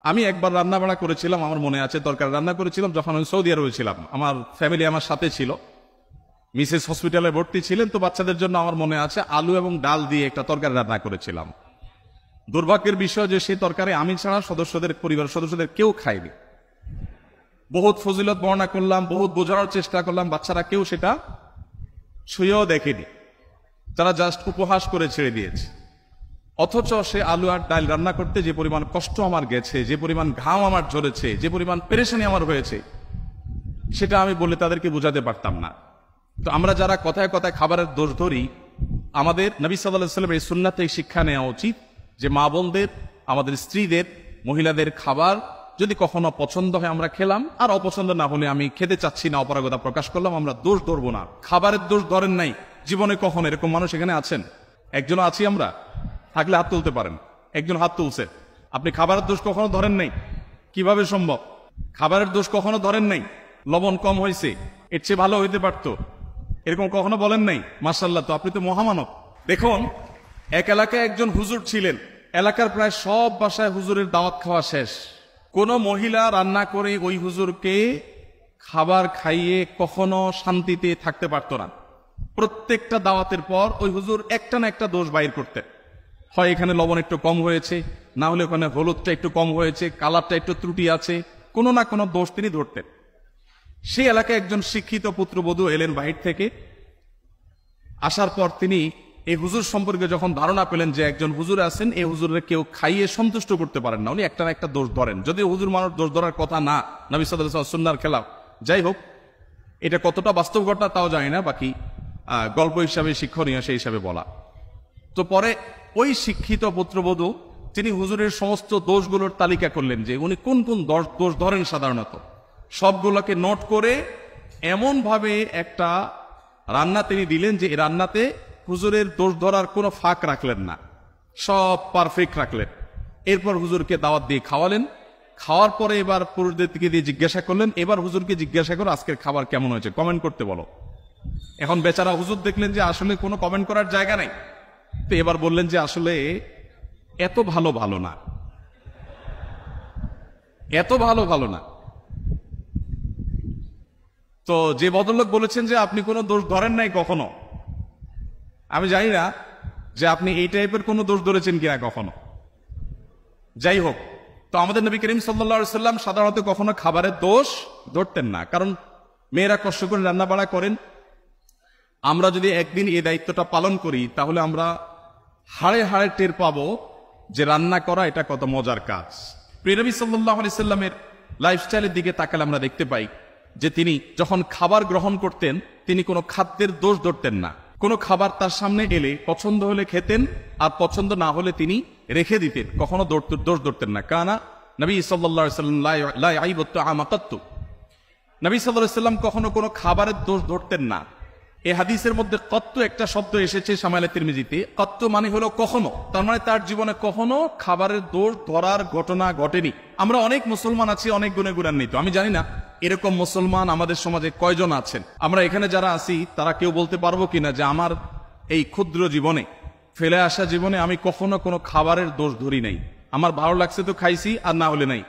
আমি একবার রান্না বাড়া করেছিলাম, আমার মনে আছে, তরকারি রান্না করেছিলাম যখন আমি সৌদি আরবে ছিলাম। আমার ফ্যামিলি আমার সাথে ছিল, মিসেস হসপিটালে ভর্তি ছিলেন, তো বাচ্চাদের জন্য আমার মনে আছে আলু এবং ডাল দিয়ে একটা তরকারি রান্না করেছিলাম। দুর্ভাগ্যের বিষয় যে সেই তরকারি আমি ছাড়া পরিবারের সদস্যদের কেউ খায়নি। বহুত ফজিলত বর্ণনা করলাম, বহুত বোঝানোর চেষ্টা করলাম, বাচ্চারা কেউ সেটা ছুঁয়েও দেখেনি, তারা জাস্ট উপহাস করে ছেড়ে দিয়েছে। অথচ সে আলু আর ডাল রান্না করতে যে পরিমাণ কষ্ট আমার গেছে, যে পরিমাণ ঘাম আমার ঝরেছে, যে পরিমাণ পেরেশানি আমার হয়েছে, সেটা আমি বলে তাদেরকে বোঝাতে পারতাম না। তো আমরা যারা কথায় কথায় খাবারের দোষ ধরি, আমাদের নবী সাল্লাল্লাহু আলাইহি ওয়াসাল্লামের এই সুন্নাত থেকে শিক্ষা নেওয়া উচিত যে মা বোনদের, আমাদের স্ত্রীদের, মহিলাদের খাবার যদি কখনো পছন্দ হয় আমরা খেলাম, আর অপছন্দ না হলে আমি খেতে চাচ্ছি না অপারগতা প্রকাশ করলাম, আমরা দোষ ধরবো না। খাবারের দোষ ধরেন নাই জীবনে কখনো? এরকম মানুষ এখানে আছেন? একজন আছি আমরা? থাকলে হাত তুলতে পারেন। একজন হাত তুলছে। আপনি খাবারের দোষ কখনো ধরেন নাই? কিভাবে সম্ভব? খাবারের দোষ কখনো ধরেন নাই? লবণ কম হয়েছে, এর চেয়ে ভালো হইতে পারতো, এরকম কখনো বলেন নাই? মাশাআল্লাহ, তো আপনি তো মহামানব। দেখুন, এক এলাকায় একজন হুজুর ছিলেন, এলাকার প্রায় সব বাসায় হুজুরের দাওয়াত খাওয়া শেষ, কোন মহিলা রান্না করে ওই হুজুরকে খাবার খাইয়ে কখনো শান্তিতে থাকতে পারত না। প্রত্যেকটা দাওয়াতের পর ওই হুজুর একটা না একটা দোষ বাইর করতেন। হয় এখানে লবণ একটু কম হয়েছে, না হলে ওখানে হলুদটা একটু কম হয়েছে, কালারটা একটু ত্রুটি আছে, কোনো না কোনো দোষ তিনি ধরতেন। সেই এলাকায় একজন শিক্ষিত পুত্রবধূ এলেন বাহির থেকে। আসার পর তিনি এই হুজুর সম্পর্কে যখন ধারণা পেলেন যে একজন হুজুর আছেন, এই হুজুরের কেউ খাইয়ে সন্তুষ্ট করতে পারেন না, উনি একটা না একটা দোষ ধরেন, যদিও হুজুর মানুষ দোষ ধরার কথা না, নবী সাল্লাল্লাহু আলাইহি ওয়াসাল্লাম সুন্নাহর খেলাফ। যাই হোক, এটা কতটা বাস্তব ঘটনা তাও জানি না, বাকি গল্প হিসাবে শিক্ষণীয় সেই হিসাবে বলা। তো পরে ওই শিক্ষিত পুত্রবধূ তিনি হুজুরের সমস্ত দোষগুলোর তালিকা করলেন যে উনি কোন কোন দোষ ধরেন সাধারণত, সবগুলোকে নোট করে এমন ভাবে একটা রান্না তিনি দিলেন যে এই রান্নাতে হুজুরের দোষ ধরার কোনো ফাঁক রাখলেন না, সব পারফেক্ট রাখলেন। এরপর হুজুরকে দাওয়াত দিয়ে খাওয়ালেন। খাওয়ার পরে এবার পুরুষদের থেকে দিয়ে জিজ্ঞাসা করলেন, এবার হুজুরকে জিজ্ঞাসা করো আজকের খাবার কেমন হয়েছে, কমেন্ট করতে বলো। এখন বেচারা হুজুর দেখলেন যে আসলে কোনো কমেন্ট করার জায়গা নাই, তো এবার বললেন যে আসলে এত ভালো না, এত ভালো না। তো যে ভদ্রলোক বলেছেন যে আপনি কোনো দোষ ধরেন নাই কখনো, আমি জানি না যে আপনি এই টাইপের কোনো দোষ ধরেছেন কিনা কখনো। যাই হোক, তো আমাদের নবী করিম সাল্লাল্লাহু আলাইহি ওয়াসাল্লাম সাধারণত কখনো খাবারের দোষ ধরতেন না, কারণ মেয়েরা কষ্ট করে রান্না বাড়া করেন। আমরা যদি একদিন এই দায়িত্বটা পালন করি তাহলে আমরা হাড়ে হাড়ে টের পাবো যে রান্না করা এটা কত মজার কাজ। প্রিয় নবী সাল্লাল্লাহু আলাইহি ওয়াসাল্লামের লাইফস্টাইলের দিকে তাকালে আমরা দেখতে পাই যে তিনি যখন খাবার গ্রহণ করতেন তিনি কোনো খাদ্যের দোষ ধরতেন না। কোনো খাবার তার সামনে এলে পছন্দ হলে খেতেন, আর পছন্দ না হলে তিনি রেখে দিতেন, কখনো দোষ ধরতেন না। কানা নবী সাল্লাল্লাহু আলাইহি ওয়াসাল্লাম লা ইয়াইবু তাআমা কাত্তু, নবী সাল্লাল্লাহু আলাইহি ওয়াসাল্লাম কখনো কোনো খাবারের দোষ ধরতেন না। এই হাদিসের মধ্যে কত্তু একটা শব্দ এসেছে শামাইলে তিরমিজিতে, কত্তু মানে হলো কখনো, তার মানে তার জীবনে কখনো খাবারের দোষ ধরার ঘটনা ঘটেনি। আমরা অনেক মুসলমান আছি, অনেক গুণে গুণান্বিত, আমি জানি না এরকম মুসলমান আমাদের সমাজে কয়জন আছেন। আমরা এখানে যারা আছি তারা কেউ বলতে পারবো কিনা যে আমার এই ক্ষুদ্র জীবনে, ফেলে আসা জীবনে আমি কখনো কোনো খাবারের দোষ ধরি নাই, আমার ভালো লাগছে তো খাইছি, আর না হলে নাই।